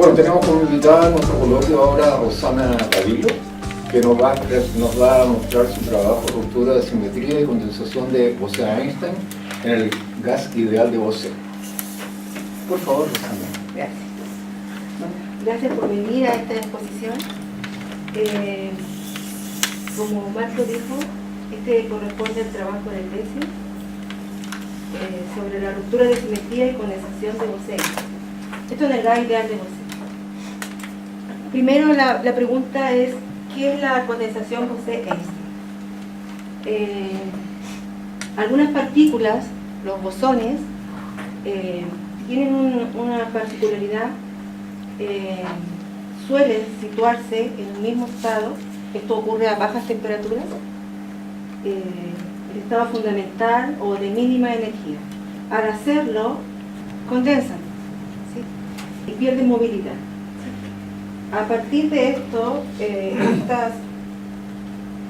Bueno, tenemos como invitada en nuestro coloquio ahora a Rosana Gavillo, que nos va a mostrar su trabajo Ruptura de simetría y condensación de Bose-Einstein en el gas ideal de Bose. Por favor, Rosana. Gracias. Bueno, gracias por venir a esta exposición. Como Marco dijo, este corresponde al trabajo de tesis sobre la ruptura de simetría y condensación de Bose-Einstein. Esto en el gas ideal de Bose. Primero la pregunta es, ¿qué es la condensación Bose-Einstein? Algunas partículas, los bosones, tienen una particularidad, suelen situarse en el mismo estado. Esto ocurre a bajas temperaturas, el estado fundamental o de mínima energía. Al hacerlo, condensan, ¿sí? Y pierden movilidad. A partir de esto,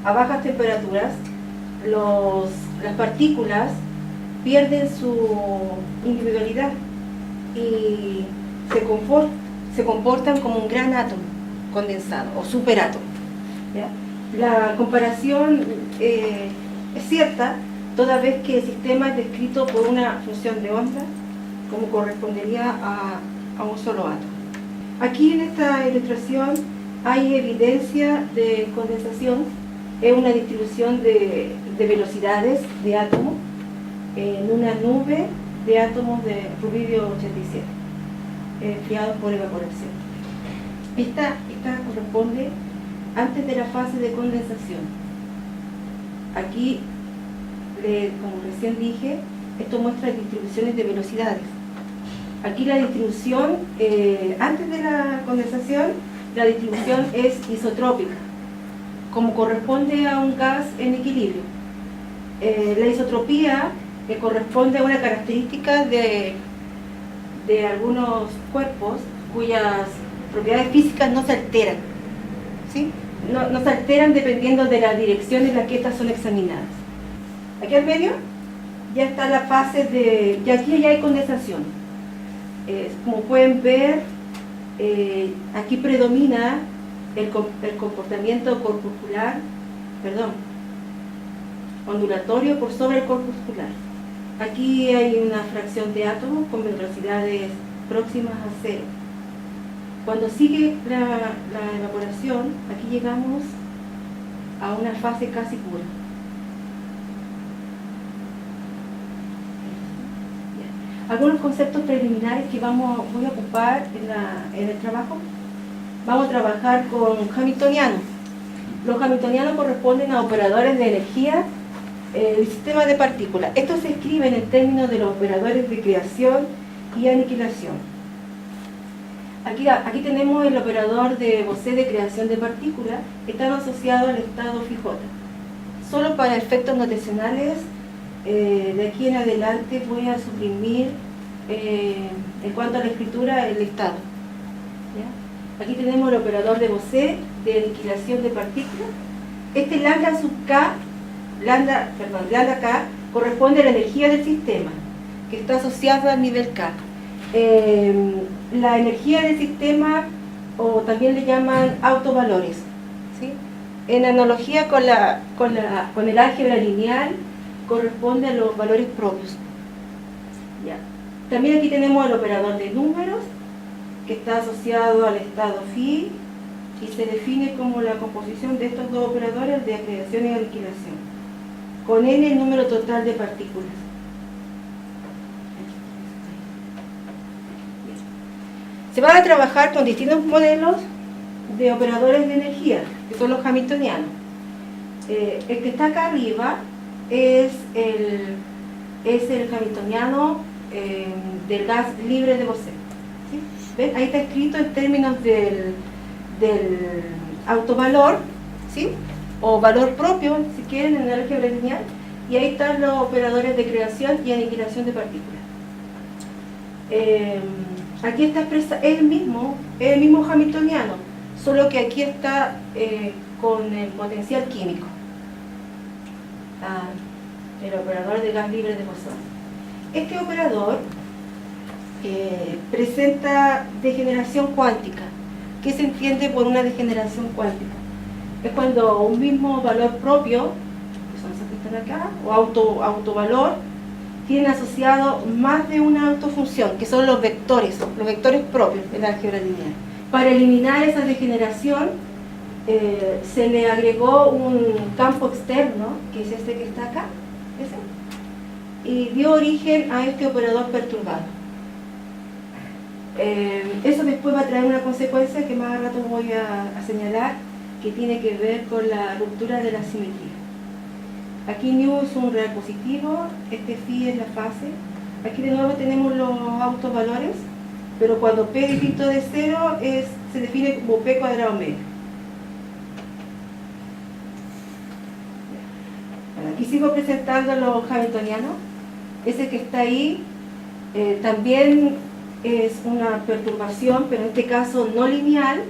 a bajas temperaturas, las partículas pierden su individualidad y se comportan como un gran átomo condensado o superátomo. ¿Ya? La comparación es cierta toda vez que el sistema es descrito por una función de onda, como correspondería a un solo átomo. Aquí en esta ilustración hay evidencia de condensación, es una distribución de velocidades de átomos en una nube de átomos de rubidio 87, enfriados por evaporación. Esta corresponde antes de la fase de condensación. Aquí, como recién dije, esto muestra distribuciones de velocidades. Aquí la distribución, antes de la condensación, la distribución es isotrópica, como corresponde a un gas en equilibrio. La isotropía corresponde a una característica de algunos cuerpos cuyas propiedades físicas no se alteran, ¿sí? No se alteran dependiendo de la dirección en la que estas son examinadas. Aquí al medio ya está la fase y aquí ya hay condensación. Como pueden ver, aquí predomina el comportamiento ondulatorio por sobre el corpuscular. Aquí hay una fracción de átomos con velocidades próximas a cero. Cuando sigue la evaporación, aquí llegamos a una fase casi pura. Algunos conceptos preliminares que voy a ocupar en el trabajo. Vamos a trabajar con hamiltonianos. Los hamiltonianos corresponden a operadores de energía del sistema de partículas. Estos se escriben en términos de los operadores de creación y aniquilación. Aquí tenemos el operador de Bose de creación de partículas, están asociados al estado Φ. Solo para efectos notacionales, de aquí en adelante voy a suprimir en cuanto a la escritura el estado. ¿Ya? Aquí tenemos el operador de Bose de aniquilación de partículas. Este lambda sub k, lambda k, corresponde a la energía del sistema, que está asociada al nivel k. La energía del sistema, o también le llaman autovalores, ¿sí? En analogía con el álgebra lineal, corresponde a los valores propios. ¿Ya? También aquí tenemos el operador de números, que está asociado al estado Φ y se define como la composición de estos dos operadores de creación y aniquilación, con n el número total de partículas. Se van a trabajar con distintos modelos de operadores de energía, que son los hamiltonianos. El que está acá arriba es el hamiltoniano del gas libre de Bose. ¿Sí? ¿Ven? Ahí está escrito en términos del autovalor, ¿sí? O valor propio, si quieren, en el álgebra lineal, y ahí están los operadores de creación y aniquilación de partículas. Aquí está expresa el mismo hamiltoniano, solo que aquí está con el potencial químico, el operador de gas libre de bosón. Este operador presenta degeneración cuántica. ¿Qué se entiende por una degeneración cuántica? Es cuando un mismo valor propio, que son esas que están acá, o autovalor, tiene asociado más de una autofunción, que son los vectores propios de la álgebra lineal. Para eliminar esa degeneración, se le agregó un campo externo, que es este que está acá, ese, y dio origen a este operador perturbado. Eso después va a traer una consecuencia que más a rato voy a señalar, que tiene que ver con la ruptura de la simetría. Aquí nu es un real positivo, este phi es la fase. Aquí de nuevo tenemos los autovalores, pero cuando p distinto de 0 se define como p cuadrado medio. Aquí sigo presentando los hamiltonianos. Ese que está ahí también es una perturbación, pero en este caso no lineal,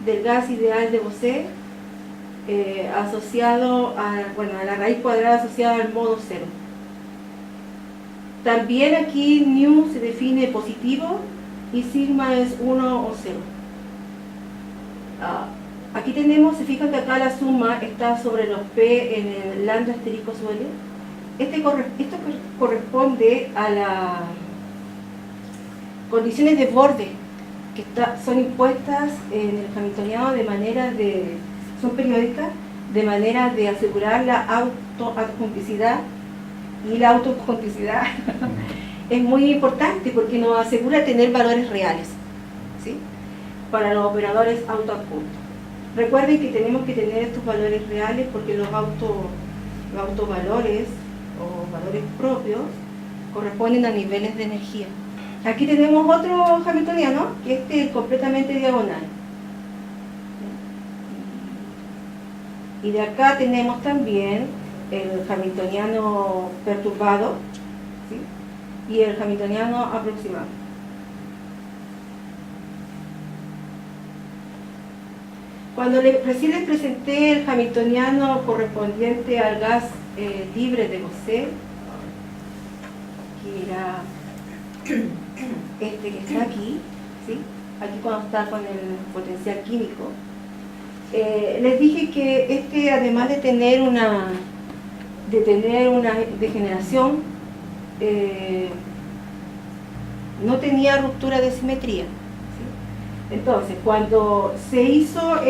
del gas ideal de Bose, asociado a la raíz cuadrada asociada al modo cero. También aquí nu se define positivo y sigma es 1 o 0. Aquí tenemos, se fijan que acá la suma está sobre los p en el lambda asterisco sobre L. Esto corresponde a las condiciones de borde que son impuestas en el hamiltoniano de manera de, son periódicas, de manera de asegurar la autoadjunticidad, y la autoadjunticidad es muy importante porque nos asegura tener valores reales, ¿sí?, para los operadores autoadjuntos. Recuerden que tenemos que tener estos valores reales porque los autovalores o valores propios corresponden a niveles de energía. Aquí tenemos otro hamiltoniano, que este es completamente diagonal. Y de acá tenemos también el hamiltoniano perturbado, ¿sí?, y el hamiltoniano aproximado. Cuando recién les presenté el hamiltoniano correspondiente al gas libre de Bose, que era este que está aquí, ¿sí?, aquí cuando está con el potencial químico, les dije que este, además de tener una degeneración, no tenía ruptura de simetría, ¿sí? Entonces, cuando se hizo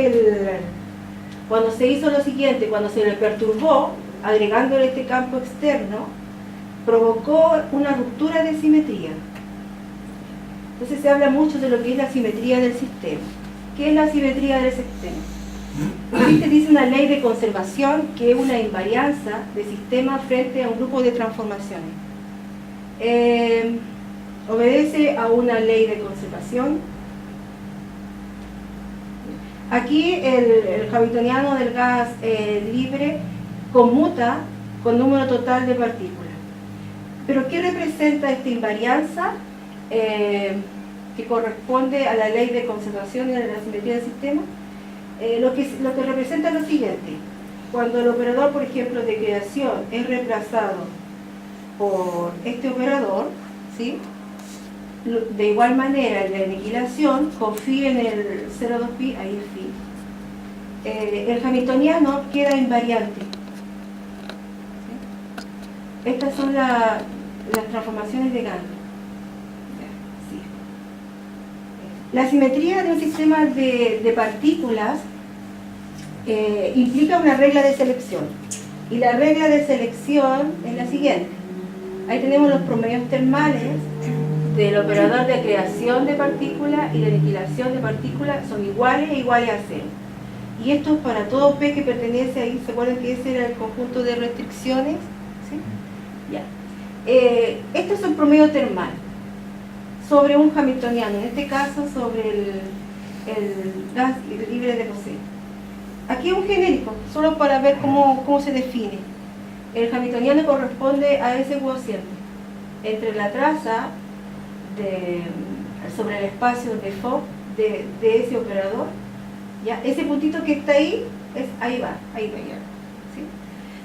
lo siguiente, cuando se le perturbó, agregándole este campo externo, provocó una ruptura de simetría. Entonces se habla mucho de lo que es la simetría del sistema. ¿Qué es la simetría del sistema? Existe, dice, una ley de conservación que es una invarianza de sistema frente a un grupo de transformaciones. Obedece a una ley de conservación. Aquí el hamiltoniano del gas libre conmuta con número total de partículas. ¿Pero qué representa esta invarianza? Que corresponde a la ley de conservación y de la simetría del sistema. Lo que representa es lo siguiente: cuando el operador, por ejemplo, de creación es reemplazado por este operador, ¿sí?, de igual manera el de aniquilación, con phi en el 0,2 pi, ahí es phi, el hamiltoniano queda invariante, ¿sí? Estas son las transformaciones de Gauss. Sí. La simetría de un sistema de partículas implica una regla de selección, y la regla de selección es la siguiente. Ahí tenemos los promedios termales del operador de creación de partículas y de aniquilación de partículas, son iguales e iguales a 0. Y esto es para todo P que pertenece ahí. ¿Se acuerdan que ese era el conjunto de restricciones? ¿Sí? Ya. Este es el promedio termal sobre un hamiltoniano, en este caso sobre el gas libre de Bose. Aquí es un genérico, solo para ver cómo se define. El hamiltoniano corresponde a ese cociente entre la traza sobre el espacio de Fock de ese operador, ¿ya? Ese puntito que está ahí, ahí va ya, ¿sí?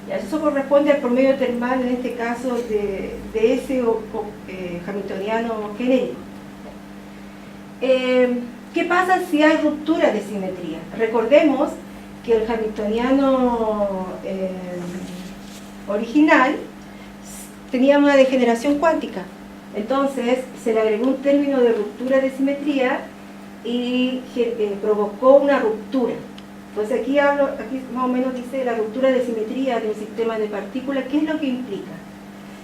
Ya, eso corresponde al promedio termal, en este caso, de ese hamiltoniano genérico. ¿Qué pasa si hay ruptura de simetría? Recordemos que el hamiltoniano original tenía una degeneración cuántica. Entonces se le agregó un término de ruptura de simetría y provocó una ruptura. Entonces aquí más o menos dice la ruptura de simetría de un sistema de partículas. ¿Qué es lo que implica?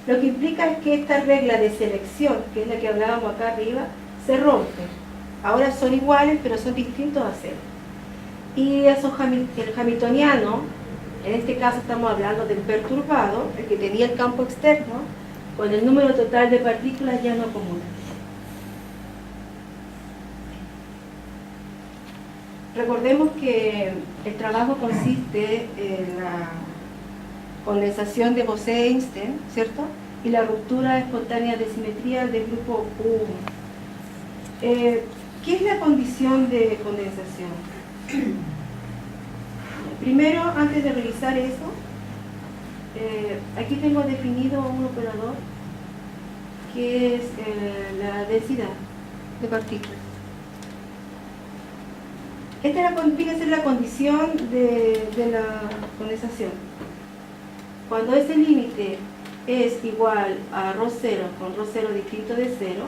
Lo que implica es que esta regla de selección, que es la que hablábamos acá arriba, se rompe. Ahora son iguales, pero son distintos a cero. Y el hamiltoniano, en este caso estamos hablando del perturbado, el que tenía el campo externo, con el número total de partículas ya no comuna. Recordemos que el trabajo consiste en la condensación de Bose-Einstein, ¿cierto? Y la ruptura espontánea de simetría del grupo U1. ¿Qué es la condición de condensación? Primero, antes de revisar eso, aquí tengo definido un operador que es la densidad de partículas. Esta viene a ser la condición de la condensación. Cuando ese límite es igual a ρ0 con ρ0 distinto de 0,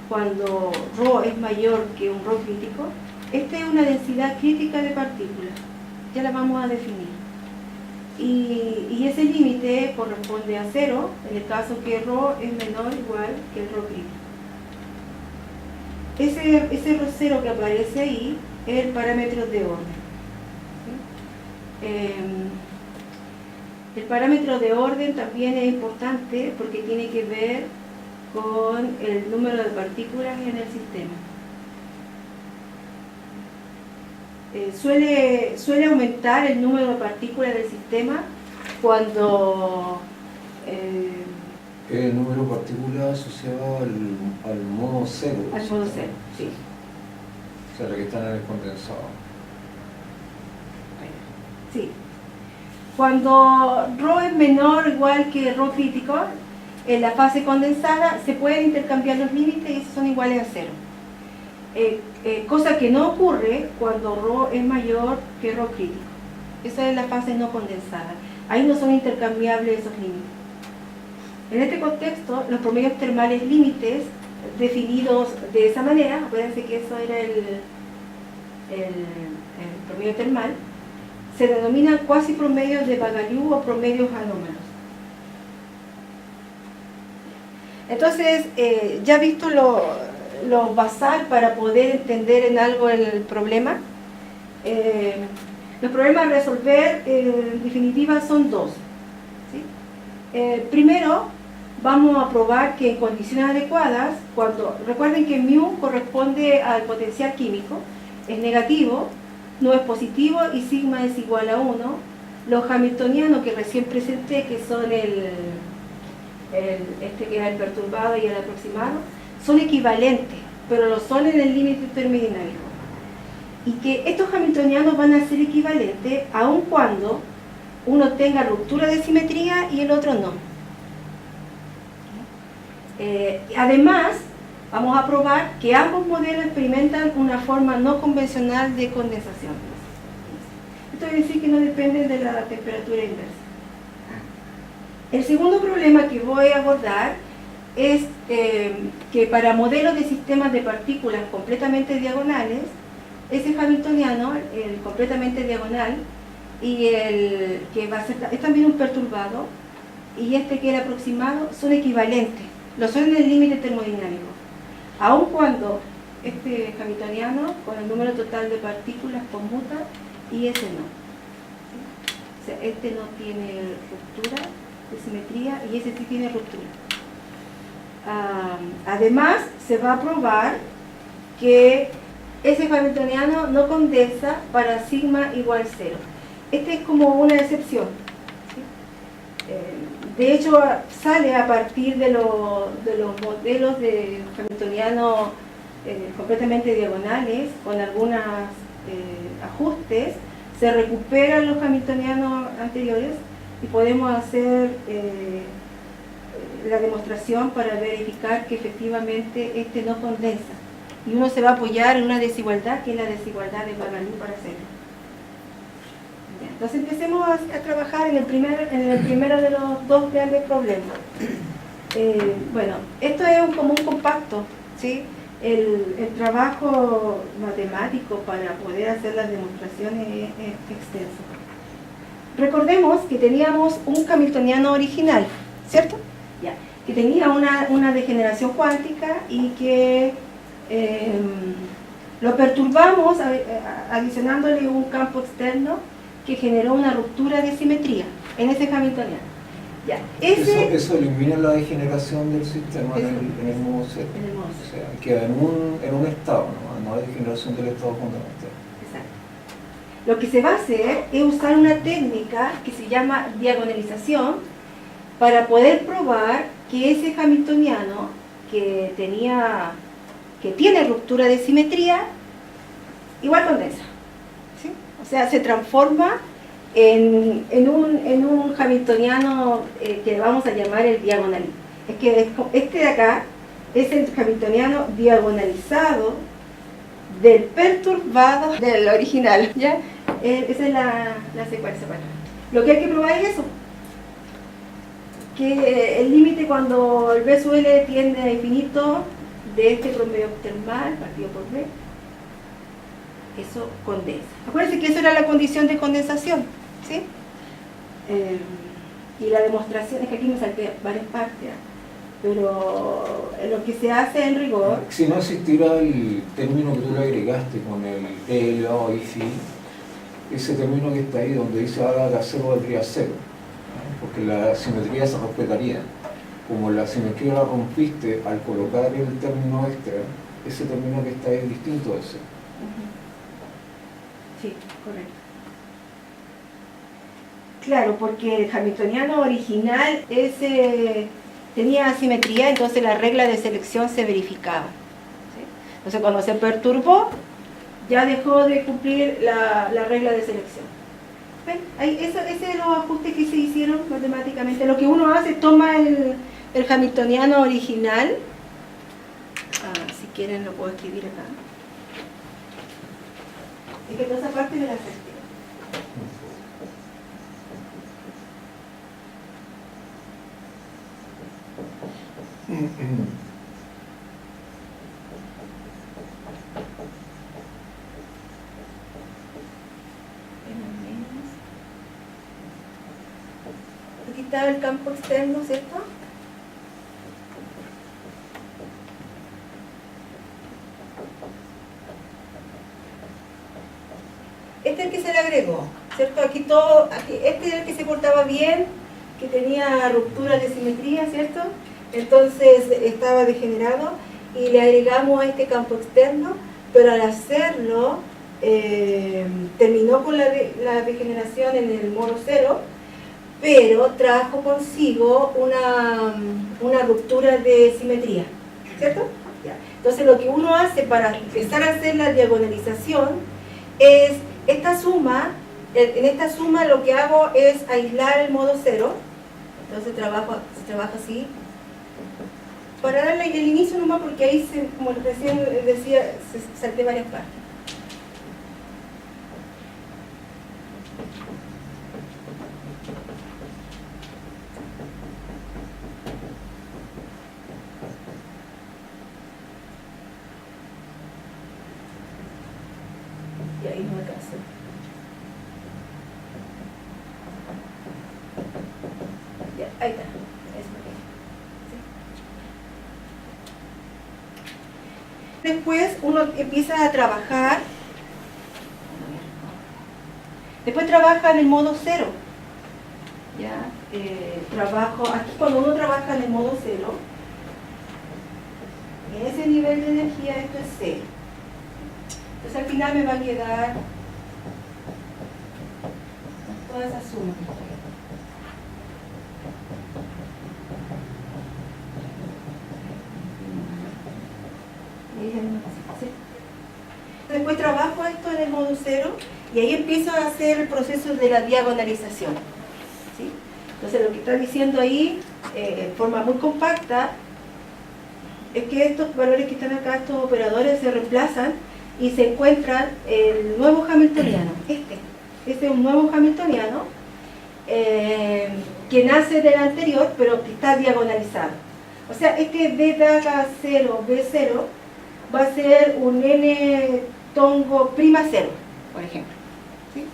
cuando ρ es mayor que un ρ crítico, esta es una densidad crítica de partículas. Ya la vamos a definir. Y ese límite corresponde a 0 en el caso que ρ es menor o igual que el ρ crítico. Ese ρ0 que aparece ahí es el parámetro de orden. ¿Sí? El parámetro de orden también es importante porque tiene que ver con el número de partículas en el sistema. Suele aumentar el número de partículas del sistema cuando... el número de partículas asociado al modo cero. Al modo cero, sí. O sea, la que está en el condensado. Sí. Cuando ρ es menor o igual que ρ crítico, en la fase condensada se pueden intercambiar los límites y esos son iguales a cero. Cosa que no ocurre cuando ρ es mayor que ρ crítico. Esa es la fase no condensada. Ahí no son intercambiables esos límites. En este contexto, los promedios termales límites definidos de esa manera, acuérdense que eso era el promedio termal, se denominan cuasi promedios de Bagagliù o promedios anómalos. Entonces, ya visto lo basal para poder entender en algo el problema, los problemas a resolver en definitiva son dos. ¿Sí? Primero, vamos a probar que en condiciones adecuadas, recuerden que μ corresponde al potencial químico, es negativo, no es positivo y sigma es igual a 1. Los hamiltonianos que recién presenté, que son este que era el perturbado y el aproximado, son equivalentes, pero lo son en el límite termodinámico. Y que estos hamiltonianos van a ser equivalentes aun cuando uno tenga ruptura de simetría y el otro no. Además, vamos a probar que ambos modelos experimentan una forma no convencional de condensación. Esto quiere decir que no dependen de la temperatura inversa. El segundo problema que voy a abordar es que para modelos de sistemas de partículas completamente diagonales, ese hamiltoniano, el completamente diagonal, y el que va a ser, es también un perturbado, y este que era aproximado, son equivalentes, lo son en el límite termodinámico. Aun cuando este hamiltoniano con el número total de partículas conmuta y ese no. O sea, este no tiene ruptura de simetría y ese sí tiene ruptura. Además, se va a probar que ese hamiltoniano no condensa para sigma igual 0. Este es como una excepción. ¿Sí? De hecho, sale a partir de los modelos de hamiltoniano completamente diagonales, con algunos ajustes, se recuperan los hamiltonianos anteriores y podemos hacer la demostración para verificar que efectivamente este no condensa. y uno se va a apoyar en una desigualdad que es la desigualdad de Magalú para hacerlo. Ya, entonces empecemos a trabajar en el primero de los dos grandes problemas. Bueno, esto es como un compacto, ¿sí? El trabajo matemático para poder hacer las demostraciones es extenso. Recordemos que teníamos un hamiltoniano original, ¿cierto? Ya, que tenía una degeneración cuántica y que lo perturbamos adicionándole un campo externo que generó una ruptura de simetría en ese hamiltoniano. Ya, eso elimina la degeneración del sistema en el modo cero. O sea, queda en un estado, no hay degeneración del estado fundamental. Exacto. Lo que se va a hacer es usar una técnica que se llama diagonalización para poder probar que ese hamiltoniano que tiene ruptura de simetría, igual condensa, ¿sí? O sea, se transforma en un hamiltoniano que vamos a llamar el diagonal. Es que este de acá es el hamiltoniano diagonalizado del perturbado del original, ¿ya? Esa es la secuencia. Bueno, lo que hay que probar es eso, que el límite cuando el B sub L tiende a infinito de este promedio termal partido por B, eso condensa. Acuérdense que eso era la condición de condensación, ¿sí? Y la demostración, es que aquí me salté varias partes, pero lo que se hace en rigor... Si no existiera el término que tú le agregaste con el E elevado a I phi, ese término que está ahí donde dice haga cero valdría cero, ¿no? Porque la simetría se respetaría. Como la simetría la rompiste al colocar el término extra, ese término que está ahí es distinto de ese. Sí, correcto. Claro, porque el hamiltoniano original tenía asimetría, entonces la regla de selección se verificaba, ¿sí? Entonces cuando se perturbó, ya dejó de cumplir la regla de selección. ¿Ven? Ese es los ajustes que se hicieron matemáticamente. Lo que uno hace, toma el hamiltoniano original, si quieren lo puedo escribir acá. Es que toda esa parte me la acepté. Aquí está el campo externo, ¿cierto? Este es el que se le agregó, ¿cierto? Aquí este es el que se portaba bien, que tenía ruptura de simetría, ¿cierto? Entonces estaba degenerado y le agregamos a este campo externo, pero al hacerlo terminó con la degeneración en el modo cero, pero trajo consigo una ruptura de simetría, ¿cierto? Ya. Entonces lo que uno hace para empezar a hacer la diagonalización es esta suma. En esta suma lo que hago es aislar el modo cero, entonces se trabaja así, para darle el inicio nomás, porque ahí, como recién decía, se salté varias partes. Y ahí no alcanzó. Ya, ahí está. Después uno empieza a trabajar, después trabaja en el modo cero. ¿Ya? Aquí cuando uno trabaja en el modo cero, en ese nivel de energía esto es cero. Entonces al final me va a quedar toda esa suma. Después trabajo esto en el modo cero y ahí empiezo a hacer el proceso de la diagonalización, ¿sí? Entonces lo que está diciendo ahí, en forma muy compacta, es que estos valores que están acá, estos operadores, se reemplazan y se encuentran el nuevo hamiltoniano. Este es un nuevo hamiltoniano que nace del anterior, pero que está diagonalizado. O sea, este beta K0, B0 va a ser un n tongo prima 0, por ejemplo. ¿Sí?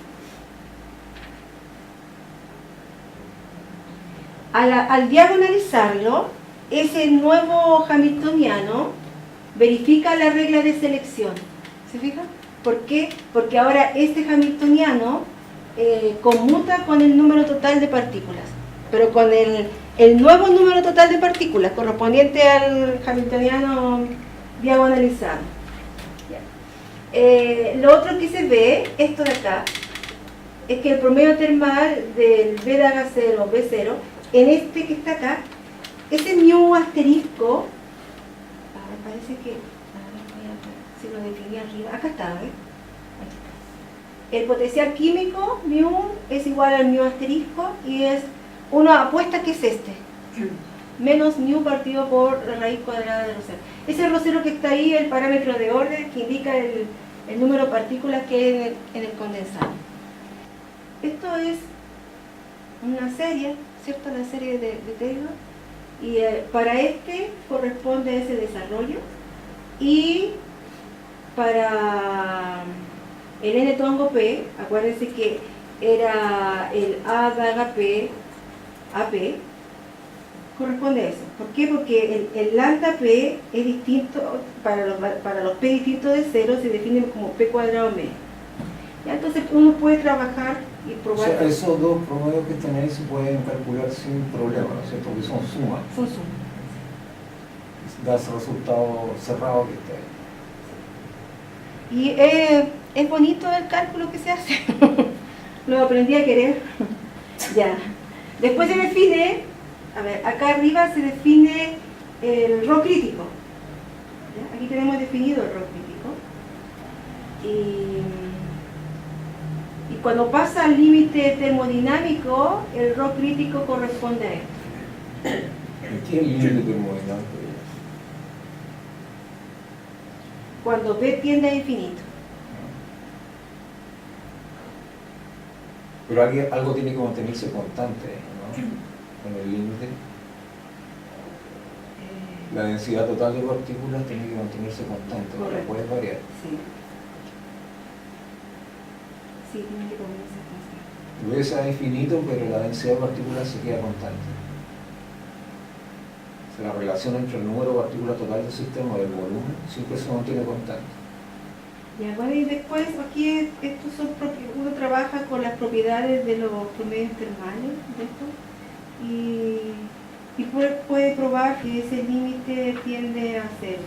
Al diagonalizarlo, ese nuevo hamiltoniano verifica la regla de selección. ¿Se fijan? ¿Por qué? Porque ahora este hamiltoniano conmuta con el número total de partículas, pero con el nuevo número total de partículas correspondiente al hamiltoniano diagonalizado. Lo otro que se ve, esto de acá, es que el promedio termal del beta H0, B0, en este que está acá, ese mu asterisco, parece que, si lo definí arriba, acá está, ¿eh? El potencial químico, mu, es igual al mu asterisco, y es una apuesta que es este, menos mu partido por la raíz cuadrada de Rosero. Ese Rosero que está ahí, el parámetro de orden que indica el número de partículas que hay en el condensado. Esto es una serie, ¿cierto? La serie de Taylor, y para este corresponde ese desarrollo, y para el n tongo P, acuérdense que era el A daga P, AP, corresponde a eso. ¿Por qué? Porque el lambda P es distinto, para los P distintos de 0 se define como P cuadrado medio. ¿Ya? Entonces uno puede trabajar y probar. O sea, esos dos promedios que están ahí se pueden calcular sin problema, ¿no es cierto? Porque son sumas. Son sumas. Da ese resultado cerrado que está ahí. Y es bonito el cálculo que se hace. Lo aprendí a querer. Ya. Después se define, a ver, acá arriba se define el rho crítico. ¿Ya? Aquí tenemos definido el rho crítico. Y cuando pasa al límite termodinámico, el rho crítico corresponde a esto. ¿Qué es el límite termodinámico? Cuando B tiende a infinito. Pero algo tiene que mantenerse constante, ¿no? Con el límite. La densidad total de partículas tiene que mantenerse constante, no puede variar. Sí. Sí, tiene que mantenerse constante. Puede ser infinito, pero la densidad de partículas se queda constante. O sea, la relación entre el número de partículas total del sistema y el volumen siempre se mantiene constante. Ya, bueno, y después aquí uno trabaja con las propiedades de los promedios termales de esto, y puede probar que ese límite tiende a cero.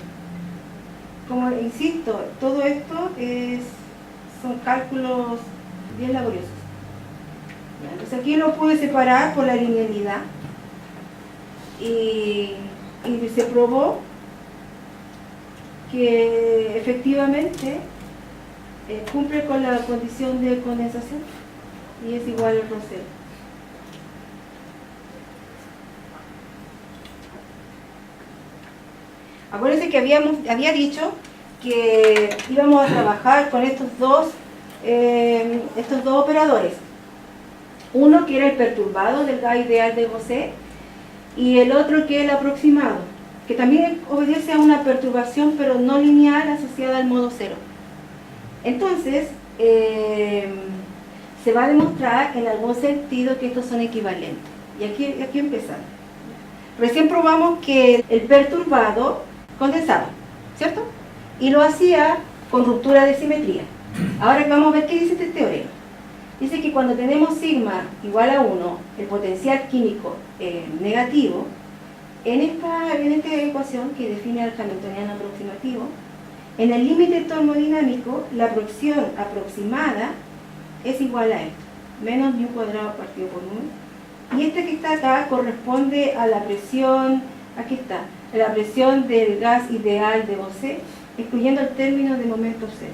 Como insisto, todo esto son cálculos bien laboriosos. Ya, entonces aquí lo pude separar por la linealidad y se probó que efectivamente cumple con la condición de condensación y es igual al rho cero. Acuérdense que había dicho que íbamos a trabajar con estos dos operadores. Uno que era el perturbado del gas ideal de Bose y el otro que es el aproximado, que también obedece a una perturbación pero no lineal asociada al modo cero. Entonces, se va a demostrar en algún sentido que estos son equivalentes. Y aquí empezamos. Recién probamos que el perturbado condensaba, ¿cierto? Y lo hacía con ruptura de simetría. Ahora vamos a ver qué dice este teorema. Dice que cuando tenemos sigma igual a 1, el potencial químico negativo, en esta ecuación que define al hamiltoniano aproximativo, en el límite termodinámico, la presión aproximada es igual a esto, menos mu cuadrado partido por 1. Y este que está acá corresponde a la presión, aquí está, la presión del gas ideal de Bose, excluyendo el término de momento cero.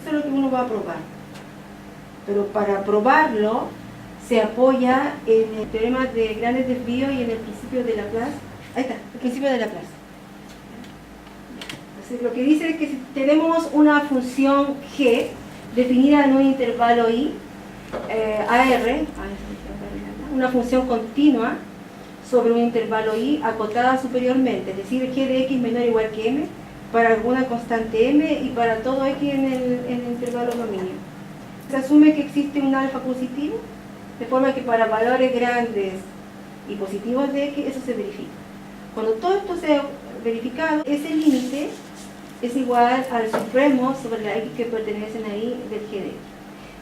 Eso es lo que uno va a probar. Pero para probarlo, se apoya en el teorema de grandes desvíos y en el principio de Laplace. Ahí está, el principio de Laplace. lo que dice es que si tenemos una función g definida en un intervalo i, AR, una función continua sobre un intervalo i acotada superiormente, es decir, g de x menor o igual que m para alguna constante m y para todo x en el intervalo dominio. Se asume que existe un alfa positivo, de forma que para valores grandes y positivos de x eso se verifica. Cuando todo esto sea verificado, ese límite es igual al supremo sobre la x que pertenecen ahí del g de x.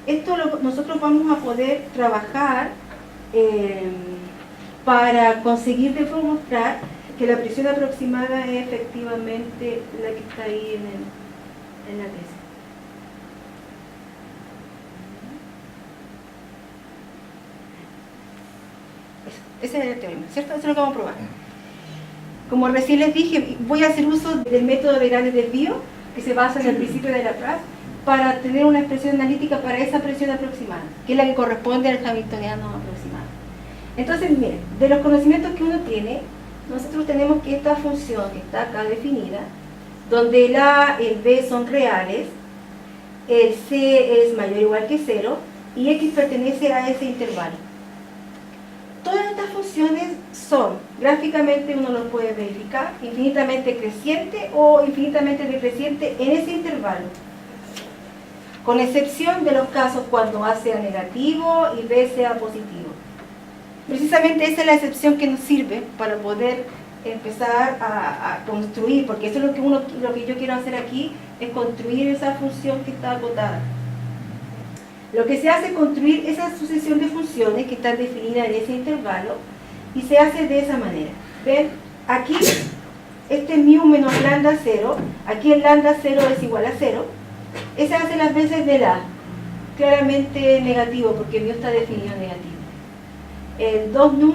Esto nosotros vamos a poder trabajar para conseguir demostrar que la presión aproximada es efectivamente la que está ahí en la tesis. Ese es el teorema, ¿cierto? Eso es lo que vamos a probar. Como recién les dije, voy a hacer uso del método de grandes desvíos, que se basa en el principio de Laplace, para tener una expresión analítica para esa presión aproximada, que es la que corresponde al hamiltoniano aproximado. Entonces, miren, de los conocimientos que uno tiene, nosotros tenemos que esta función que está acá definida, donde el A y el B son reales, el C es mayor o igual que 0, y X pertenece a ese intervalo. Todas estas funciones son, gráficamente uno los puede verificar, infinitamente creciente o infinitamente decreciente en ese intervalo, con excepción de los casos cuando A sea negativo y B sea positivo. Precisamente esa es la excepción que nos sirve para poder empezar a construir, porque eso es lo que yo quiero hacer aquí, es construir esa función que está acotada. Lo que se hace es construir esa sucesión de funciones que están definidas en ese intervalo y se hace de esa manera. ¿Ven? Aquí, este mu menos lambda 0, aquí el lambda 0 es igual a 0, ese hace las veces del A, claramente negativo porque mu está definido negativo. El 2 nu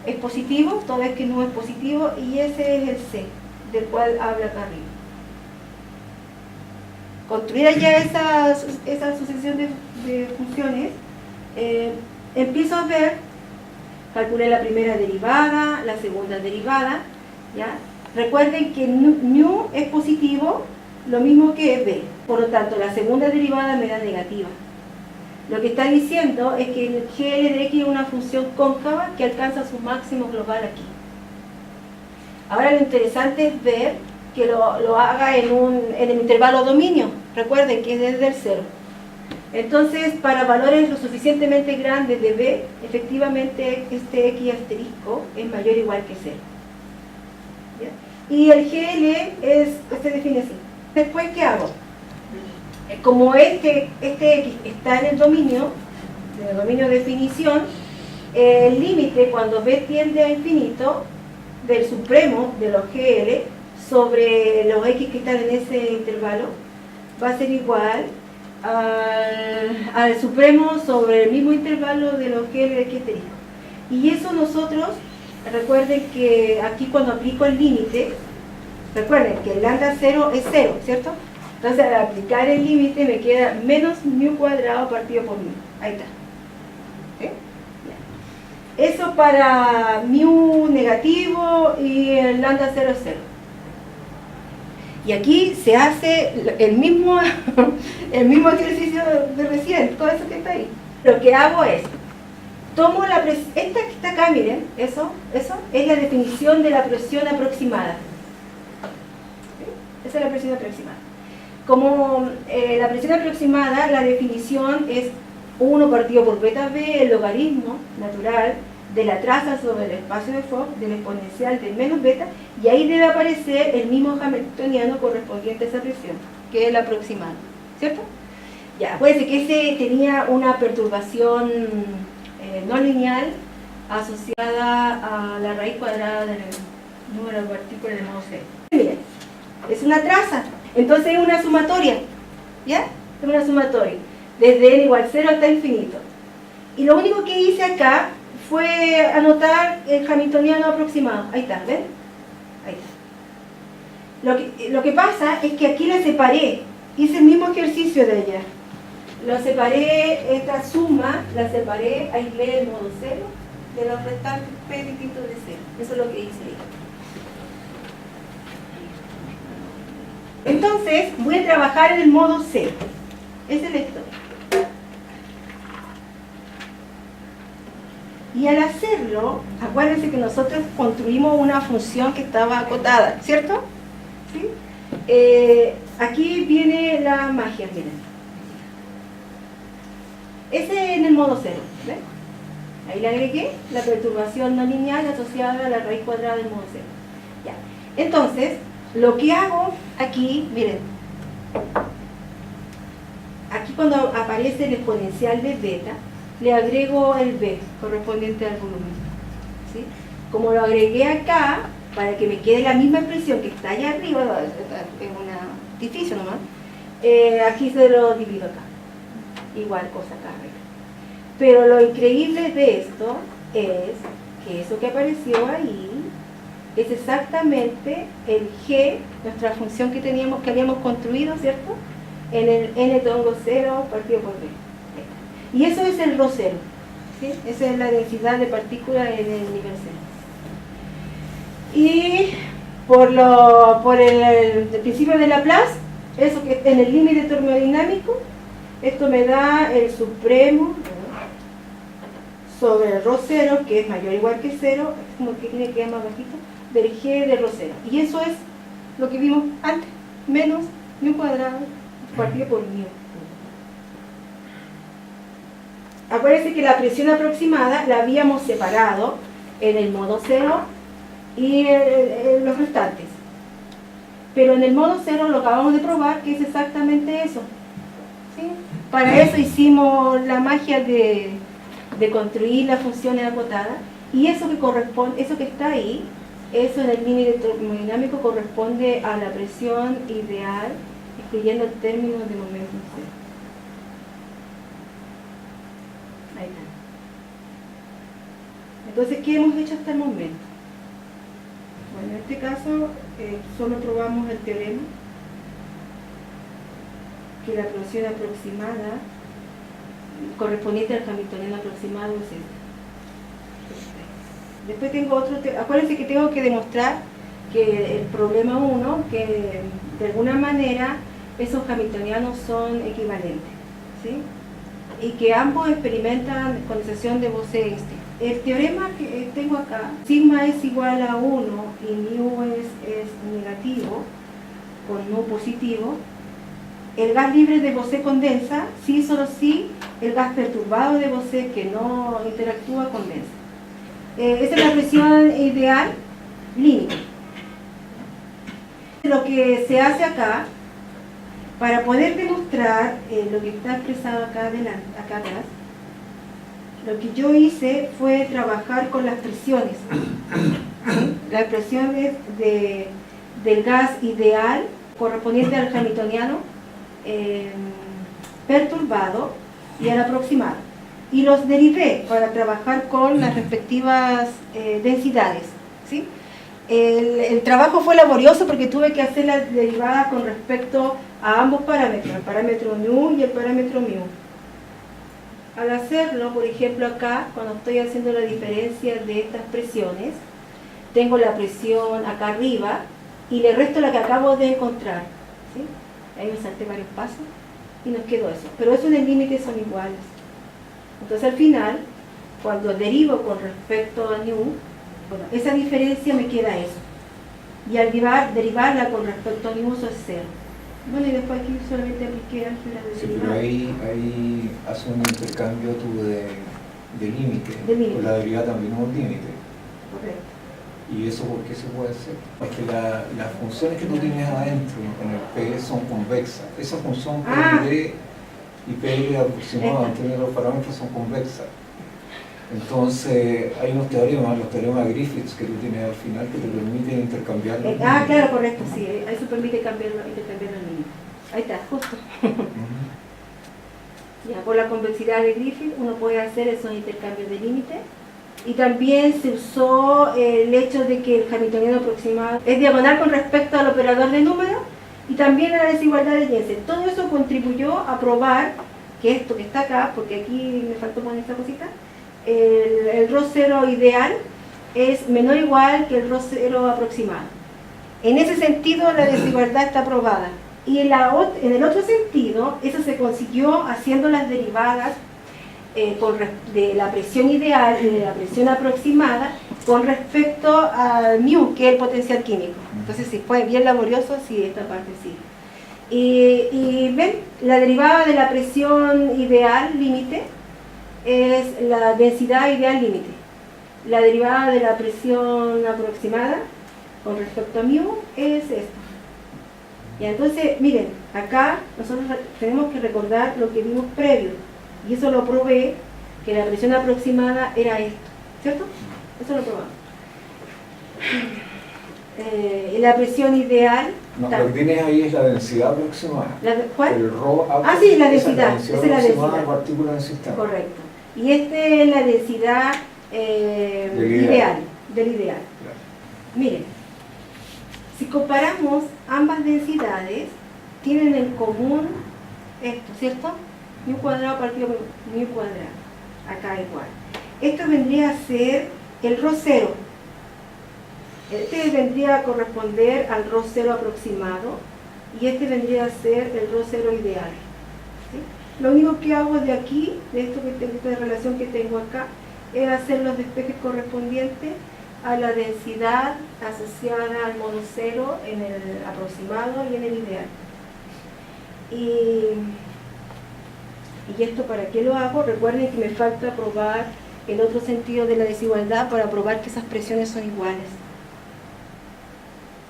es positivo, toda vez que nu es positivo, y ese es el C, del cual habla acá arriba. Construida ya esa sucesión de funciones, empiezo a ver, calculé la primera derivada, la segunda derivada, ¿ya? Recuerden que nu es positivo, lo mismo que b, por lo tanto la segunda derivada me da negativa. Lo que está diciendo es que el GL de X es una función cóncava que alcanza su máximo global aquí. Ahora lo interesante es ver que lo haga en el intervalo dominio. Recuerden que es desde el 0. Entonces, para valores lo suficientemente grandes de B, efectivamente este X asterisco es mayor o igual que 0. ¿Ya? Y el GL se define así. Después, ¿qué hago? Como este X está en el dominio de definición, el límite cuando B tiende a infinito del supremo de los GL sobre los X que están en ese intervalo va a ser igual al supremo sobre el mismo intervalo de los GL de X asterisco. Y eso nosotros, recuerden que aquí cuando aplico el límite, recuerden que el lambda 0 es 0, ¿cierto? Entonces al aplicar el límite me queda menos mu cuadrado partido por mu. Ahí está. ¿Sí? Eso para mu negativo y el lambda 0 es 0. Y aquí se hace el mismo ejercicio de recién, todo eso que está ahí. Lo que hago es, tomo esta que está acá, miren, eso es la definición de la presión aproximada. ¿Sí? Esa es la presión aproximada. Como la presión aproximada, la definición es 1 partido por beta b, el logaritmo natural de la traza sobre el espacio de Fock del exponencial de menos beta, y ahí debe aparecer el mismo hamiltoniano correspondiente a esa presión, que es el aproximado, ¿cierto? Ya, acuérdense que ese tenía una perturbación no lineal asociada a la raíz cuadrada del número de partículas de modo cero. Miren, es una traza. Entonces es una sumatoria, ¿ya? Es una sumatoria, desde n igual 0 hasta infinito. Y lo único que hice acá fue anotar el hamiltoniano aproximado. Ahí está, ¿ven? Ahí está. Lo que pasa es que aquí la separé, hice el mismo ejercicio de ella. Lo separé, esta suma, la separé, aislé el modo 0 de los restantes p distintos de 0. Eso es lo que hice ahí. Entonces, voy a trabajar en el modo 0. Esa es la historia. Y al hacerlo, acuérdense que nosotros construimos una función que estaba acotada, ¿cierto? ¿Sí? Aquí viene la magia, miren. Ese en el modo 0, ¿ven? Ahí le agregué la perturbación no lineal asociada a la raíz cuadrada del modo 0. Ya. Entonces, lo que hago aquí, miren, aquí cuando aparece el exponencial de beta, le agrego el b correspondiente al volumen, ¿sí? Como lo agregué acá, para que me quede la misma expresión que está allá arriba, es un artificio nomás, aquí se lo divido acá, igual cosa acá arriba. Pero lo increíble de esto es que eso que apareció ahí es exactamente el g, nuestra función que teníamos, que habíamos construido, ¿cierto? En el n tongo 0 partido por b. Y eso es el ρ 0, ¿sí? Esa es la densidad de partículas en el nivel 0. Y por el principio de Laplace, eso que en el límite termodinámico, esto me da el supremo sobre el ρ 0, que es mayor o igual que 0, como que tiene que quedar más bajito, del g de ρ 0. Y eso es lo que vimos antes, menos μ cuadrado partido por μ. Acuérdense que la presión aproximada la habíamos separado en el modo 0 y los restantes. Pero en el modo 0 lo acabamos de probar, que es exactamente eso, ¿sí? Para eso hicimos la magia de construir las funciones acotadas, y eso que corresponde, eso que está ahí, eso en el límite termodinámico corresponde a la presión ideal, excluyendo el término de momento cero. Ahí está. Entonces, ¿qué hemos hecho hasta el momento? Bueno, en este caso solo probamos el teorema, que la presión aproximada correspondiente al hamiltoniano aproximado es esta. Después tengo otro, acuérdense que tengo que demostrar que el problema 1, que de alguna manera esos hamiltonianos son equivalentes, ¿sí? Y que ambos experimentan condensación de Bose-Einstein. El teorema que tengo acá, sigma es igual a 1 y mu es negativo, con mu positivo. El gas libre de Bose condensa, sí, solo sí, el gas perturbado de Bose que no interactúa condensa. Esa es la presión ideal límite. Lo que se hace acá, para poder demostrar lo que está expresado acá atrás, lo que yo hice fue trabajar con las presiones. ¿Sí? Las presiones del gas ideal correspondiente al hamiltoniano perturbado y al aproximado. Y los derivé para trabajar con las respectivas densidades, ¿sí? El trabajo fue laborioso porque tuve que hacer la derivada con respecto a ambos parámetros, el parámetro nu y el parámetro mu. Al hacerlo, por ejemplo acá, cuando estoy haciendo la diferencia de estas presiones, tengo la presión acá arriba y le resto la que acabo de encontrar, ¿sí? Ahí me salté varios pasos y nos quedó eso. Pero eso en el límite son iguales. Entonces al final, cuando derivo con respecto a nu, bueno, esa diferencia me queda eso. Y al derivarla con respecto a nu, eso es 0. Bueno, y después aquí solamente apliqué álgebra de Sí, derivada. pero ahí hace un intercambio tú de límite. límite. Con la derivada también es un límite. Correcto. ¿Y eso por qué se puede hacer? Porque las funciones que tú tienes adentro en el P son convexas. Esa función PLD y PL aproximado en términos de los parámetros son convexas. Entonces hay unos teoremas, los teoremas de Griffiths que tú tienes al final que te permiten intercambiar los límites. Claro, correcto, sí. Eso permite intercambiar los límites. Ahí está, justo. Ya, por la convexidad de Griffith uno puede hacer esos intercambios de límites. Y también se usó el hecho de que el hamiltoniano aproximado es diagonal con respecto al operador de número y también a la desigualdad de Jensen. Todo eso contribuyó a probar que esto que está acá, porque aquí me faltó poner esta cosita, el ρ0 ideal es menor o igual que el ρ0 aproximado. En ese sentido, la desigualdad está probada. Y en el otro sentido, eso se consiguió haciendo las derivadas de la presión ideal y de la presión aproximada con respecto al μ, que es el potencial químico. Entonces, si fue bien laborioso, sí, esta parte sí. Y ven, la derivada de la presión ideal límite es la densidad ideal límite. La derivada de la presión aproximada con respecto a μ es esto. Y entonces, miren, acá nosotros tenemos que recordar lo que vimos previo. Y eso lo probé, que la presión aproximada era esto, ¿cierto? Eso lo probamos. La presión ideal... No, lo que tienes ahí es la densidad aproximada. ¿Cuál? El Rho sí, la densidad. Esa es la densidad de partículas en el sistema. Correcto. Y este es la densidad ideal, del ideal. Claro. Miren, si comparamos ambas densidades, tienen en común esto, ¿cierto? μ cuadrado partido por μ cuadrado. Acá igual. Esto vendría a ser el ρ0. Este vendría a corresponder al ρ0 aproximado y este vendría a ser el ρ0 ideal. ¿Sí? Lo único que hago de aquí, de esta relación que tengo acá, es hacer los despejes correspondientes a la densidad asociada al modo cero en el aproximado y en el ideal. Y esto, ¿para qué lo hago? Recuerden que me falta probar el otro sentido de la desigualdad para probar que esas presiones son iguales.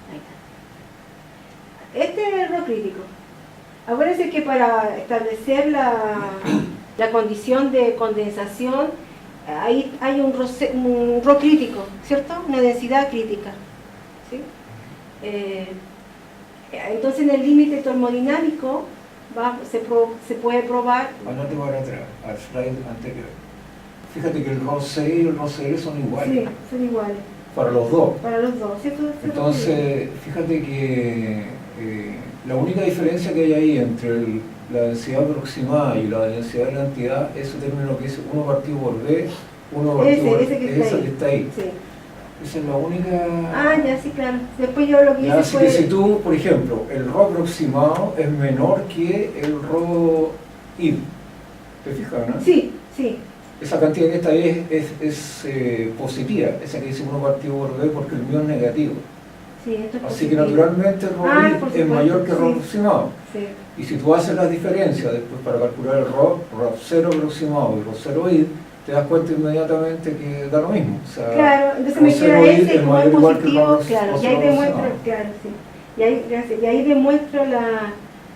Ahí está. Este es el error crítico. Acuérdense que para establecer la condición de condensación, ahí hay un ρ crítico, ¿cierto? Una densidad crítica. ¿Sí? Entonces en el límite termodinámico se puede probar... Andate para atrás, al slide anterior. Fíjate que el ρ6 y el ρ0 son iguales. Sí, son iguales. Para los dos. Para los dos, ¿cierto? Entonces, fíjate que la única diferencia que hay ahí entre la densidad aproximada y la densidad de la entidad es ese término que dice 1 partido por B, 1 partido por ese que está ahí. Sí. Esa es la única... Ah, ya, sí, claro. Después yo lo que hice Así fue... que si tú, por ejemplo, el ρ aproximado es menor que el ρ id, ¿te fijas, no? Sí, sí. Esa cantidad que está ahí es positiva, esa que dice 1 partido por B porque el mío es negativo. Sí, esto es Así que positivo. naturalmente el ρ por id es supuesto, mayor que el ρ sí. aproximado. Sí. Y si tú haces las diferencias después para calcular el ρ0 aproximado y ρ0 id, te das cuenta inmediatamente que da lo mismo. O sea, Claro, entonces me queda ρ0 id ese como mayor es o igual que el positivo, ρ0 claro, y ahí demuestro, aproximado. claro, sí. Gracias, y ahí demuestro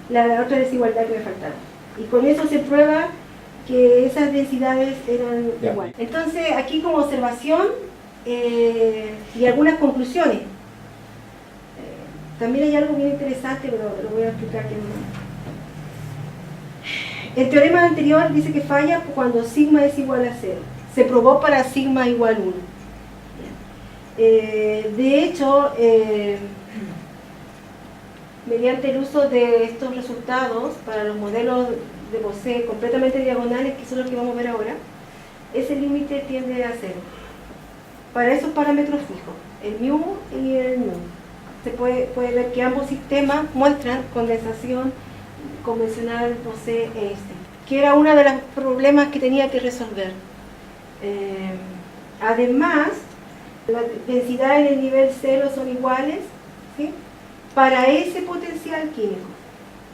la otra desigualdad que me faltaba. Y con eso se prueba que esas densidades eran Ya. iguales. Entonces, aquí como observación y algunas conclusiones. También hay algo bien interesante, pero lo voy a explicar que no. El teorema anterior dice que falla cuando sigma es igual a 0. Se probó para sigma igual 1. De hecho, mediante el uso de estos resultados para los modelos de Bose completamente diagonales, que son los que vamos a ver ahora, ese límite tiende a 0. Para esos parámetros fijos, el μ y el nu. Se puede ver que ambos sistemas muestran condensación convencional Bose-Einstein, que era uno de los problemas que tenía que resolver. Además, las densidades en el nivel 0 son iguales, ¿sí?, para ese potencial químico,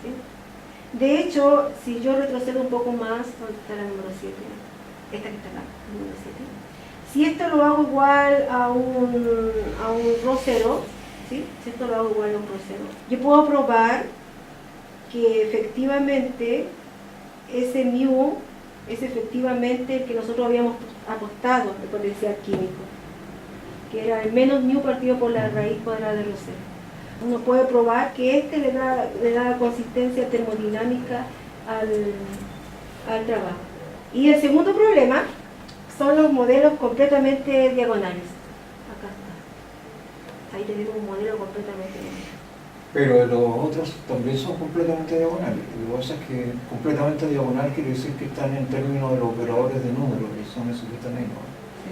¿sí? De hecho, si yo retrocedo un poco más, ¿dónde está la número 7? Esta que está acá, número 7. Si esto lo hago igual a un ρ0, ¿sí?, si esto lo hago igual a un ρ0, yo puedo probar que efectivamente ese μ es efectivamente el que nosotros habíamos apostado, el potencial químico, que era el menos μ partido por la raíz cuadrada de ρ0. Uno puede probar que este le da consistencia termodinámica al trabajo. Y el segundo problema son los modelos completamente diagonales. Acá está. Ahí tenemos un modelo completamente diagonal. Pero los otros también son completamente diagonales. Lo que pasa es que completamente diagonal quiere decir que están en términos de los operadores de números, que son esos que están ahí, ¿no? Sí.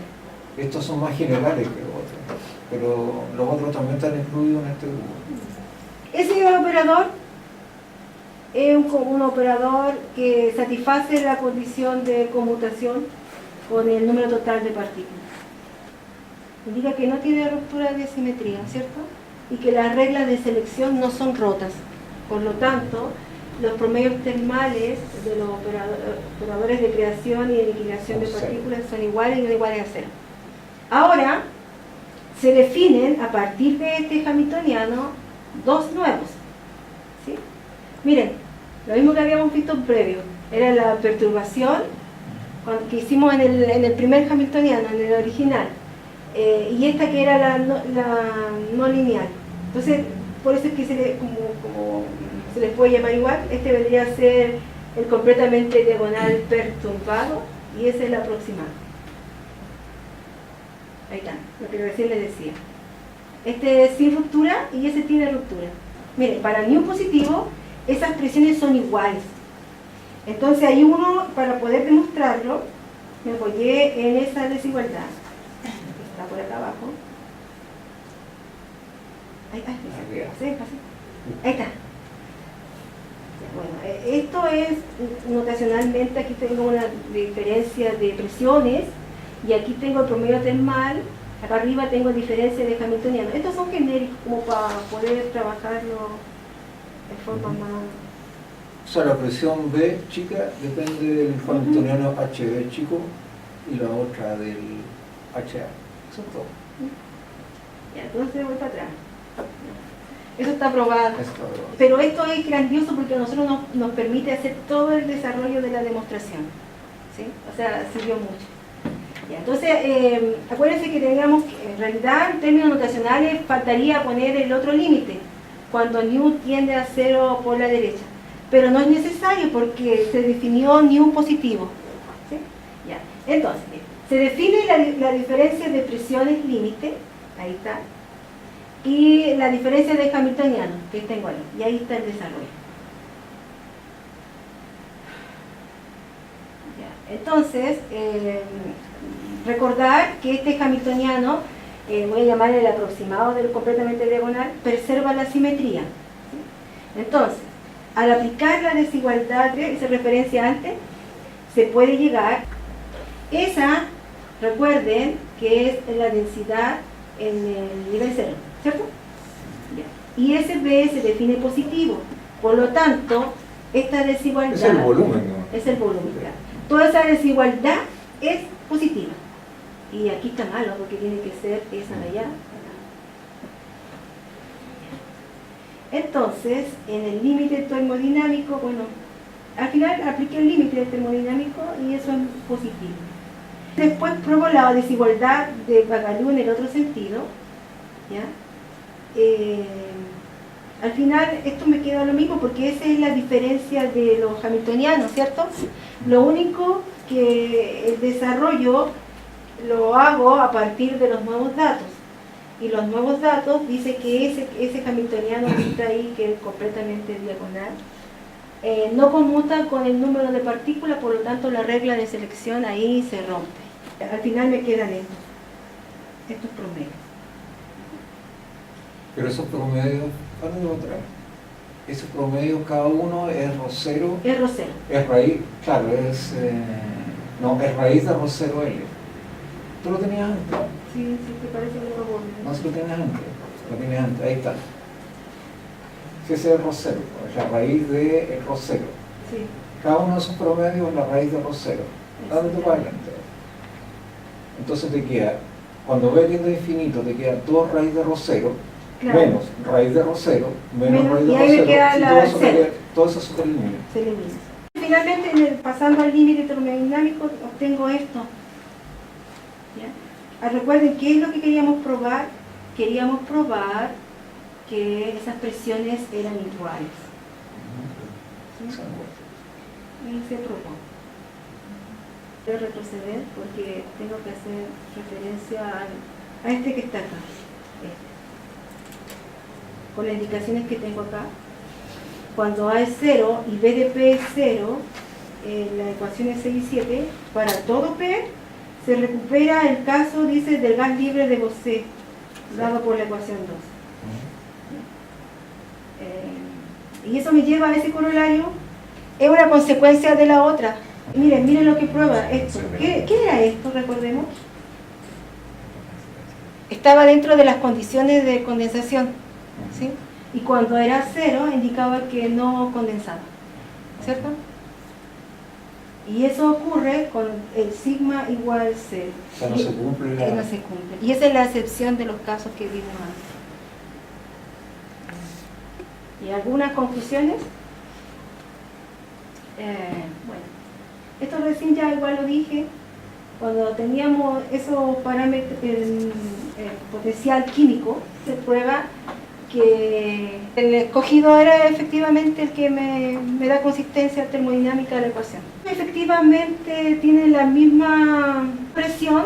Estos son más generales que los otros. pero los otros también están incluidos en este grupo. Ese operador es un operador que satisface la condición de conmutación con el número total de partículas. Indica que no tiene ruptura de simetría, ¿cierto? Y que las reglas de selección no son rotas. Por lo tanto, los promedios termales de los operadores de creación y de liquidación de partículas son iguales y no iguales a cero. Ahora, se definen a partir de este hamiltoniano dos nuevos. ¿Sí? Miren, lo mismo que habíamos visto previo, era la perturbación que hicimos en el primer hamiltoniano, en el original, y esta que era la no lineal. Entonces, por eso es que como se les puede llamar igual, este vendría a ser el completamente diagonal perturbado y ese es el aproximado. Ahí está, lo que recién les decía. Este es sin ruptura y ese tiene ruptura. Miren, para mu positivo, esas presiones son iguales. Entonces hay uno, para poder demostrarlo, me apoyé en esa desigualdad. Está por acá abajo. Ahí está. Ahí está. Bueno, esto es notacionalmente, aquí tengo una diferencia de presiones y aquí tengo el promedio termal, acá arriba tengo diferencia de hamiltoniano. Estos son genéricos como para poder trabajarlo de forma más... O sea, la presión B chica depende del hamiltoniano HB chico y la otra del HA. Eso es todo. Ya, entonces voy para atrás. Eso está aprobado. Pero esto es grandioso porque a nosotros nos permite hacer todo el desarrollo de la demostración. ¿Sí? O sea, sirvió mucho. Ya, entonces, acuérdense que teníamos, en realidad, en términos notacionales, faltaría poner el otro límite, cuando nu tiende a cero por la derecha. Pero no es necesario porque se definió nu positivo. ¿Sí? Ya. Entonces, se define la diferencia de presiones límite, ahí está, y la diferencia de hamiltoniano, que tengo ahí, y ahí está el desarrollo. Ya. Entonces, recordar que este hamiltoniano, voy a llamar el aproximado del completamente diagonal, preserva la simetría. ¿Sí? Entonces, al aplicar la desigualdad que hice referencia antes, se puede llegar, esa, recuerden que es la densidad en el nivel cero, ¿cierto? Ya. Y ese B se define positivo, por lo tanto, esta desigualdad... Es el volumen, ¿no? Es el volumen, claro. Toda esa desigualdad es positiva. Y aquí está malo, porque tiene que ser esa de allá. Entonces, en el límite termodinámico, bueno, al final apliqué el límite termodinámico y eso es positivo. Después pruebo la desigualdad de Bagalu en el otro sentido, ¿ya? Al final esto me queda lo mismo porque esa es la diferencia de los hamiltonianos, ¿cierto? Lo único que el desarrollo lo hago a partir de los nuevos datos. Y los nuevos datos dice que ese hamiltoniano que está ahí, que es completamente diagonal, no conmuta con el número de partículas, por lo tanto la regla de selección ahí se rompe. Al final me quedan estos promedios. Pero esos promedios, esos promedios cada uno es rho0. Es rho0. Es raíz, claro, es raíz de rho0 L. ¿Tú lo tenías antes? Sí, te parece un robot. No, si lo tenías antes. Lo tenías antes, ahí está. Si ese es rho0, es la raíz de rho0. Sí. Cada uno de esos promedios es la raíz de rho0. Dale tú para adelante. Entonces te queda, cuando B tiende a infinito, te queda 2 raíz de rho0, claro, menos raíz de rho0, menos raíz de y ahí me rho0, queda la todo eso se elimina. Se elimina. Finalmente, pasando al límite termodinámico, obtengo esto. ¿Ya? Recuerden, ¿qué es lo que queríamos probar? Queríamos probar que esas presiones eran iguales. ¿Sí? Y se probó. Voy a retroceder porque tengo que hacer referencia a este que está acá. Con las indicaciones que tengo acá. Cuando A es 0 y B de P es 0, la ecuación es 6 y 7, para todo P se recupera el caso, dice, del gas libre de Bose. dado por la ecuación 2. Y eso me lleva a ese corolario, es una consecuencia de la otra. Miren lo que prueba esto. ¿Qué era esto? Recordemos. Estaba dentro de las condiciones de condensación, ¿sí? Y cuando era 0 indicaba que no condensaba, ¿cierto? Y eso ocurre con el sigma igual 0. O sea, no se cumple la... No se cumple. Y esa es la excepción de los casos que vimos antes. ¿Y algunas conclusiones? Bueno, esto recién ya igual lo dije, cuando teníamos esos parámetros, el potencial químico, se prueba que el escogido era efectivamente el que me da consistencia termodinámica de la ecuación. Efectivamente tiene la misma presión,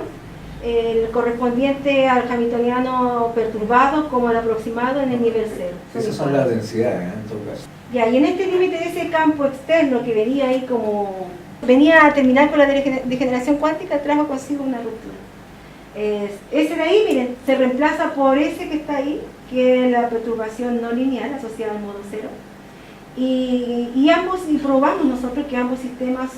el correspondiente al hamiltoniano perturbado como el aproximado en el nivel 0. Esas son las densidades, en todo caso. Ya, y en este límite de ese campo externo que venía ahí como... venía a terminar con la degeneración cuántica, trajo consigo una ruptura. Ese de ahí, miren, se reemplaza por ese que está ahí, que es la perturbación no lineal asociada al modo 0. Y probamos nosotros que ambos sistemas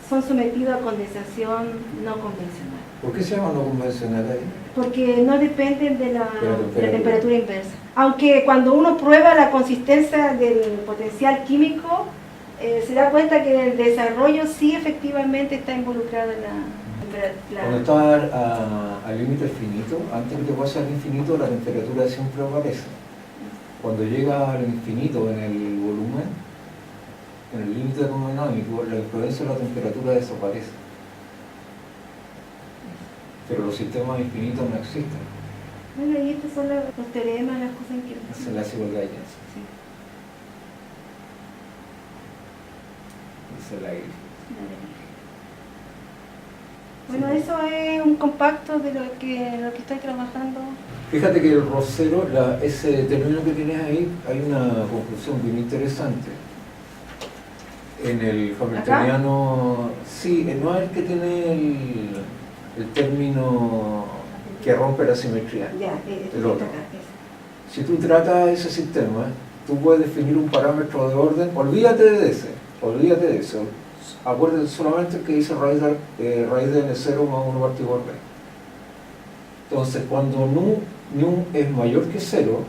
son sometidos a condensación no convencional. ¿Por qué se llama no convencional ahí? Porque no dependen de la temperatura inversa. Aunque cuando uno prueba la consistencia del potencial químico, se da cuenta que en el desarrollo sí efectivamente está involucrada la... Cuando está al límite finito, antes de que pase al infinito, la temperatura siempre aparece. Cuando llega al infinito en el volumen, en el límite termodinámico, la influencia de la temperatura desaparece. Pero los sistemas infinitos no existen. Bueno, y estos son los teoremas, las cosas que... Esa es la desigualdad. Sí. Esa es la I. Bueno, eso es un compacto de lo que estoy trabajando. Fíjate que el rosero, ese término que tienes ahí, hay una conclusión bien interesante. En el hamiltoniano, sí, no es el que tiene el término que rompe la simetría. Ya, el otro. Si tú tratas ese sistema, tú puedes definir un parámetro de orden, olvídate de eso. Acuérdate solamente que dice raíz de n0 más 1 partido por b. Entonces, cuando nu es mayor que 0,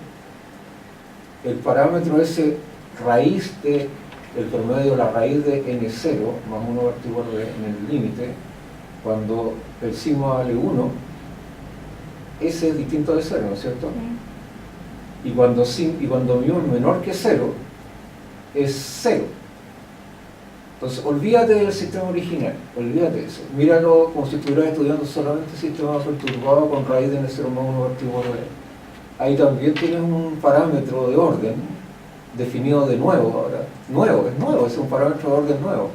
el parámetro ese raíz de el promedio de la raíz de n0 más 1 partido por b en el límite, cuando el sigma vale 1, ese es distinto de 0, ¿no es cierto? Y cuando mu es menor que 0, es 0. Entonces, olvídate del sistema original, olvídate de eso. Míralo como si estuvieras estudiando solamente el sistema perturbado con raíz de n0 más 1 partido por b. Ahí también tienes un parámetro de orden definido de nuevo ahora. Nuevo, es un parámetro de orden nuevo,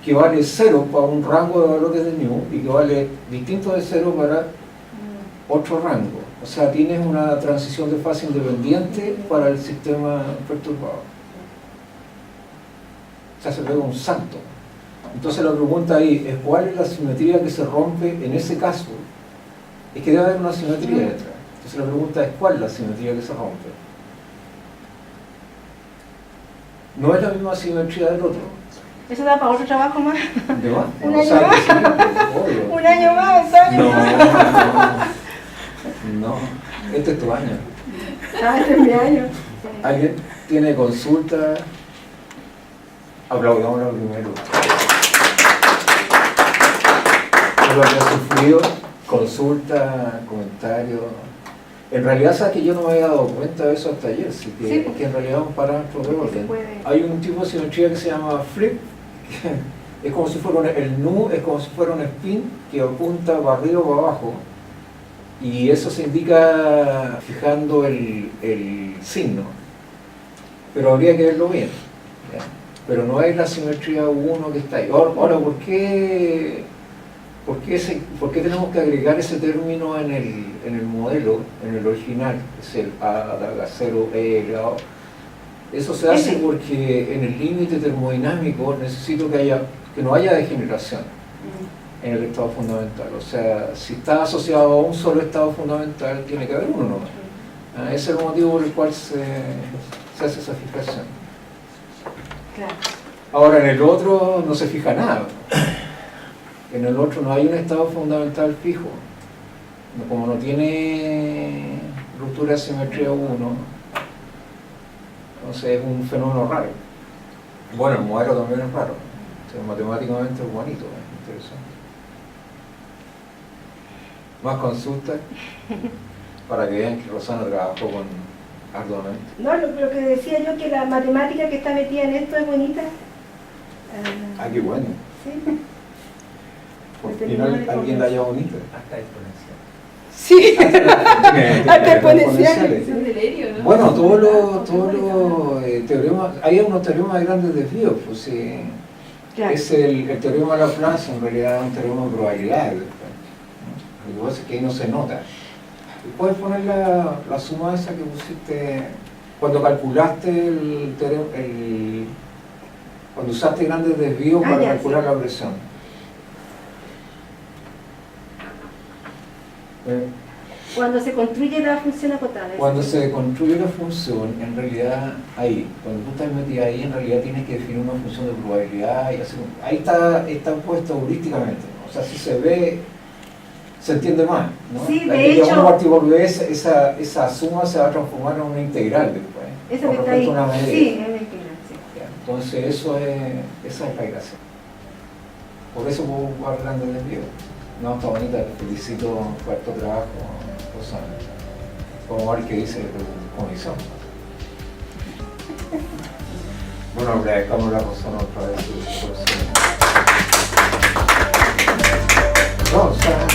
que vale 0 para un rango de valores de mu y que vale distinto de 0 para otro rango. O sea, tienes una transición de fase independiente para el sistema perturbado. O sea, se pega un salto. Entonces la pregunta ahí es ¿cuál es la simetría que se rompe en ese caso? Es que debe haber una simetría detrás. Entonces la pregunta es ¿cuál es la simetría que se rompe? No es la misma simetría del otro. ¿Eso da para otro trabajo más? ¿De más? ¿Un año más? Sí, ¿Un año más? ¿2 años? No, este es tu año. Este es mi año. ¿Alguien tiene consulta? Aplaudámoslo primero. Por lo que ha sufrido, consulta, comentario. En realidad, sabes que yo no me había dado cuenta de eso hasta ayer, así que, sí, que en realidad es un parámetro de orden. Hay un tipo de simetría que se llama flip, que es como si fuera el nu, es como si fuera un spin que apunta para arriba o para abajo, y eso se indica fijando el signo, pero habría que verlo bien, ¿ya? Pero no es la simetría 1 que está ahí. Ahora, ¿por qué tenemos que agregar ese término en el modelo, en el original? Es el A, daga 0, E elevado. Eso se hace porque en el límite termodinámico necesito que no haya degeneración. en el estado fundamental. O sea, si está asociado a un solo estado fundamental, tiene que haber uno nomás. Ese es el motivo por el cual se hace esa fijación. Claro. Ahora, en el otro no se fija nada. En el otro no hay un estado fundamental fijo. Como no tiene ruptura de simetría 1, entonces es un fenómeno raro. Bueno, el modelo también es raro. O sea, matemáticamente es bonito, es interesante. Más consultas para que vean que Rosana trabajó arduamente. No, lo que decía yo, que la matemática que está metida en esto es bonita. Ah, qué bueno. Sí. Por fin alguien la haya bonita. Hasta exponencial. Sí, Hasta hasta exponenciales. Es un delirio, ¿no? Bueno, todos los teoremas, hay unos teoremas de grandes desvíos, pues sí. Claro. Es el teorema de Laplace, en realidad es un teorema de probabilidades. Lo que pasa es que ahí no se nota. Y puedes poner la suma esa que pusiste cuando calculaste el teorema, cuando usaste grandes desvíos para ya, calcular sí. la presión. Cuando se construye la función acotada. Cuando se construye la función, en realidad, ahí, cuando tú estás metida ahí, en realidad tienes que definir una función de probabilidad y hacer ahí está puesto heurísticamente, ¿no? O sea, si se ve, se entiende más, ¿no? Sí, La de que hecho- uno partió por B, esa suma se va a transformar en una integral después. Eso con que está respecto ahí. a una medida. Sí, es mentira, sí. Ya, entonces, esa es la gracia. Por eso puedo jugar grandes desvíos. No, está bonita, te felicito por tu trabajo, Rosana. Como ver qué dice tu comisión. Bueno, agradezcamos a la Rosana otra vez su esfuerzo. No, o sea,